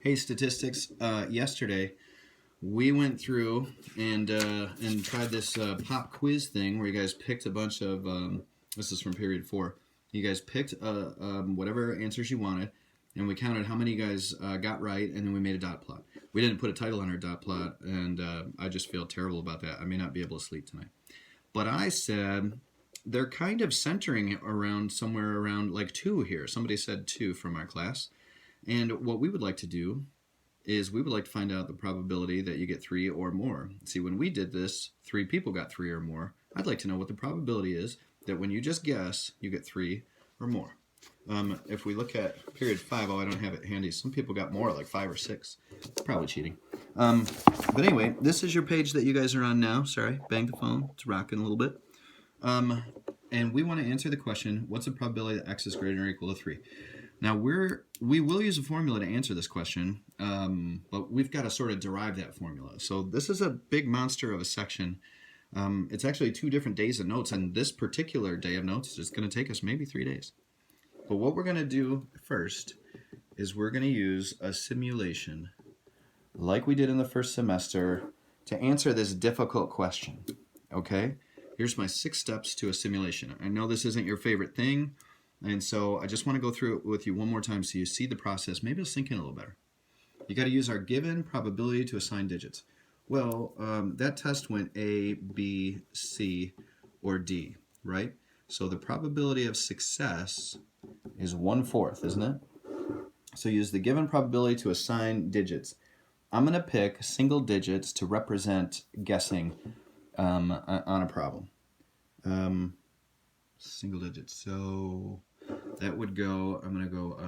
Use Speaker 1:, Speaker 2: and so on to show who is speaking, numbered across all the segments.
Speaker 1: Hey, statistics. Yesterday we went through and tried this pop quiz thing where you guys picked a bunch of. This is from period 4. You guys picked whatever answers you wanted, and we counted how many you guys got right, and then we made a dot plot. We didn't put a title on our dot plot, and I just feel terrible about that. I may not be able to sleep tonight. But I said they're kind of centering around somewhere around like 2 here. Somebody said 2 from our class. And what we would like to do is we would like to find out the probability that you get 3 or more. See, when we did this, 3 people got 3 or more. I'd like to know what the probability is that when you just guess, you get 3 or more. If we look at period 5, I don't have it handy. Some people got more, like 5 or 6. Probably cheating. But anyway, this is your page that you guys are on now. Sorry, banged the phone. It's rocking a little bit. And we want to answer the question, what's the probability that x is greater than or equal to 3? Now, we will use a formula to answer this question, but we've got to sort of derive that formula. So this is a big monster of a section. It's actually 2 different days of notes, and this particular day of notes is going to take us maybe 3 days. But what we're going to do first is we're going to use a simulation, like we did in the first semester, to answer this difficult question, okay? Here's my 6 steps to a simulation. I know this isn't your favorite thing, and so I just want to go through it with you one more time so you see the process. Maybe it'll sink in a little better. You got to use our given probability to assign digits. Well, that test went A, B, C, or D, right? So the probability of success is 1/4, isn't it? So use the given probability to assign digits. I'm going to pick single digits to represent guessing on a problem. Single digits. So that would go, I'm going to go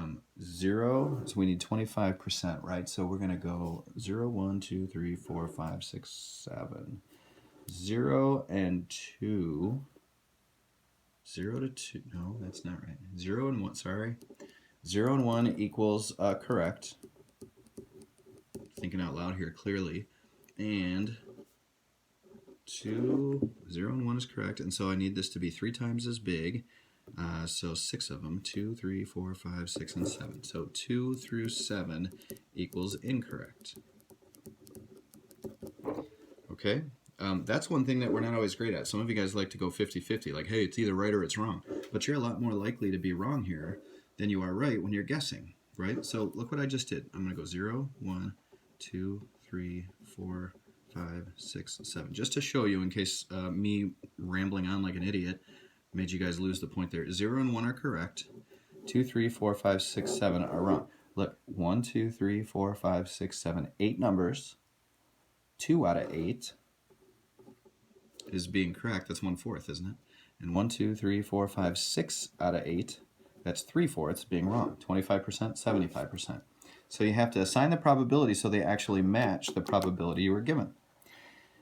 Speaker 1: 0. So we need 25%, right? So we're going to go 0, 1, 2, 3, 4, 5, 6, 7. 0 and 2. 0 to 2. No, that's not right. 0 and 1, sorry. 0 and 1 equals correct. Thinking out loud here clearly. And 0 and 1 is correct, and so I need this to be 3 times as big. So 6 of them, 2, 3, 4, 5, 6, and 7. So 2 through 7 equals incorrect. Okay, that's one thing that we're not always great at. Some of you guys like to go 50-50, like, hey, it's either right or it's wrong. But you're a lot more likely to be wrong here than you are right when you're guessing, right? So look what I just did. I'm going to go 0, 1, 2, 3, 4, 5, 6, 7. Just to show you in case me rambling on like an idiot made you guys lose the point there. 0 and 1 are correct. 2, 3, 4, 5, 6, 7 are wrong. Look, 1, 2, 3, 4, 5, 6, 7, 8 numbers. 2 out of 8 is being correct. That's 1/4, isn't it? And 1, 2, 3, 4, 5, 6 out of 8, that's 3/4 being wrong. 25%, 75%. So you have to assign the probability so they actually match the probability you were given.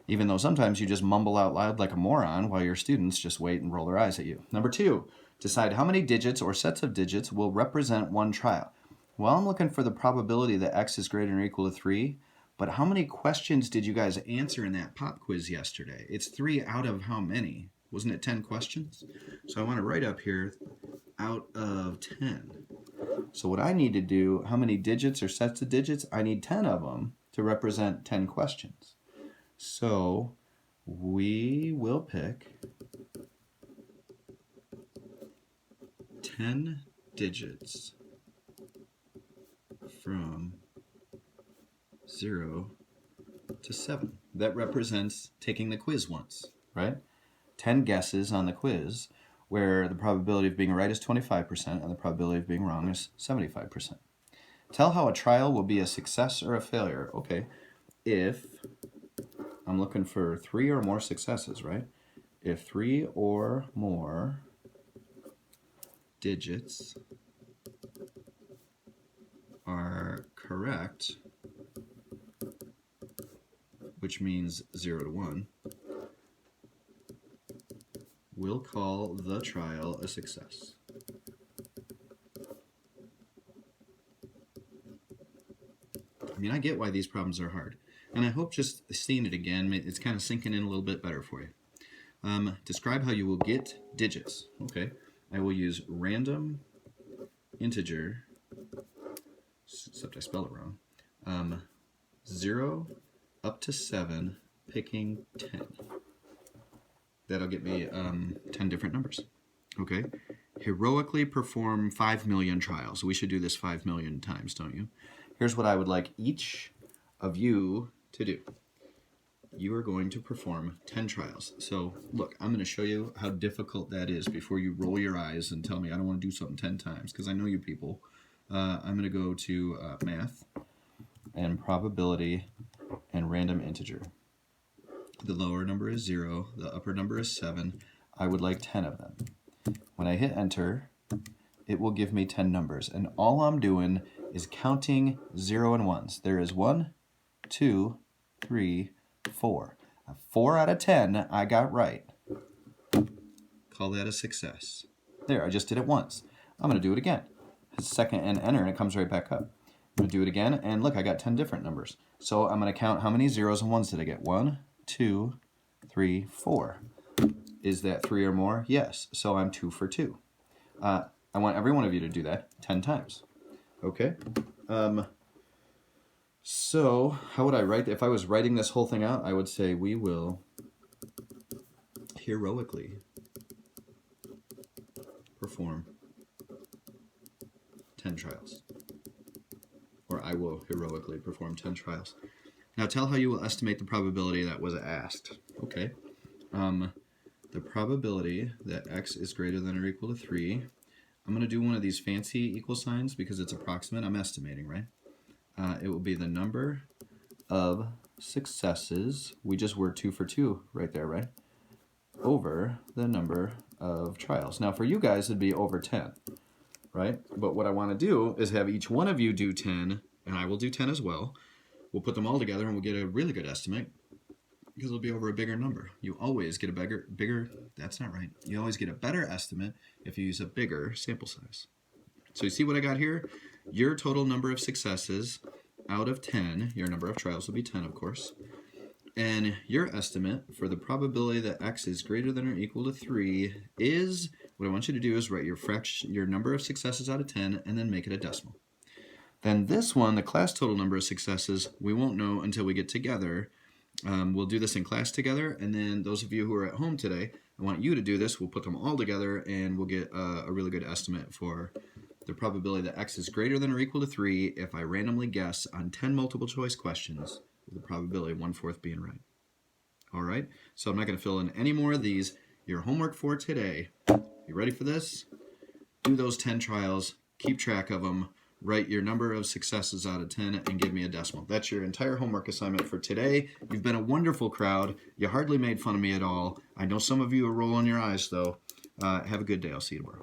Speaker 1: Even though sometimes you just mumble out loud like a moron while your students just wait and roll their eyes at you. Number 2, decide how many digits or sets of digits will represent one trial. Well, I'm looking for the probability that x is greater than or equal to 3, but how many questions did you guys answer in that pop quiz yesterday? It's 3 out of how many? Wasn't it 10 questions? So I want to write up here out of 10. So what I need to do, how many digits or sets of digits? I need 10 of them to represent 10 questions. So we will pick 10 digits from 0 to 7. That represents taking the quiz once, right? 10 guesses on the quiz where the probability of being right is 25% and the probability of being wrong is 75%. Tell how a trial will be a success or a failure. Okay, if I'm looking for 3 or more successes, right? If 3 or more digits are correct, which means 0 to 1, we'll call the trial a success. I mean, I get why these problems are hard. And I hope just seeing it again, it's kind of sinking in a little bit better for you. Describe how you will get digits. Okay, I will use random integer, except I spell it wrong, 0 up to 7, picking 10. That'll get me 10 different numbers. Okay. Heroically perform 5 million trials. We should do this 5 million times, don't you? Here's what I would like each of you to do. You are going to perform 10 trials. So look, I'm going to show you how difficult that is before you roll your eyes and tell me I don't want to do something 10 times, because I know you people. I'm going to go to math and probability and random integer. The lower number is 0, the upper number is 7. I would like 10 of them. When I hit enter, it will give me 10 numbers, and all I'm doing is counting 0 and 1s. There is 1, 2, 3, 4. 4 out of 10 I got right. Call that a success. There, I just did it once. I'm going to do it again. Hit second and enter, and it comes right back up. I'm going to do it again, and look, I got 10 different numbers. So I'm going to count how many 0s and 1s did I get. 1, 2, 3, 4. Is that 3 or more? Yes. So I'm 2 for 2. I want every one of you to do that 10 times. Okay? So how would I write? If I was writing this whole thing out, I would say we will heroically perform 10 trials. Or I will heroically perform 10 trials. Now tell how you will estimate the probability that was asked. Okay. The probability that x is greater than or equal to 3. I'm going to do one of these fancy equal signs because it's approximate. I'm estimating, right? It will be the number of successes. We just were 2 for 2 right there, right? Over the number of trials. Now for you guys, it'd be over 10, right? But what I want to do is have each one of you do 10, and I will do 10 as well. We'll put them all together and we'll get a really good estimate because it'll be over a bigger number. You always get a bigger, that's not right. You always get a better estimate if you use a bigger sample size. So you see what I got here? Your total number of successes out of 10, your number of trials will be 10, of course. And your estimate for the probability that x is greater than or equal to 3 is, what I want you to do is write your number of successes out of 10 and then make it a decimal. Then this one, the class total number of successes, we won't know until we get together. We'll do this in class together, and then those of you who are at home today, I want you to do this. We'll put them all together, and we'll get a really good estimate for the probability that x is greater than or equal to 3 if I randomly guess on 10 multiple choice questions with the probability of 1/4 being right. All right, so I'm not going to fill in any more of these. Your homework for today, you ready for this? Do those 10 trials, keep track of them, write your number of successes out of 10, and give me a decimal. That's your entire homework assignment for today. You've been a wonderful crowd. You hardly made fun of me at all. I know some of you are rolling your eyes, though. Have a good day. I'll see you tomorrow.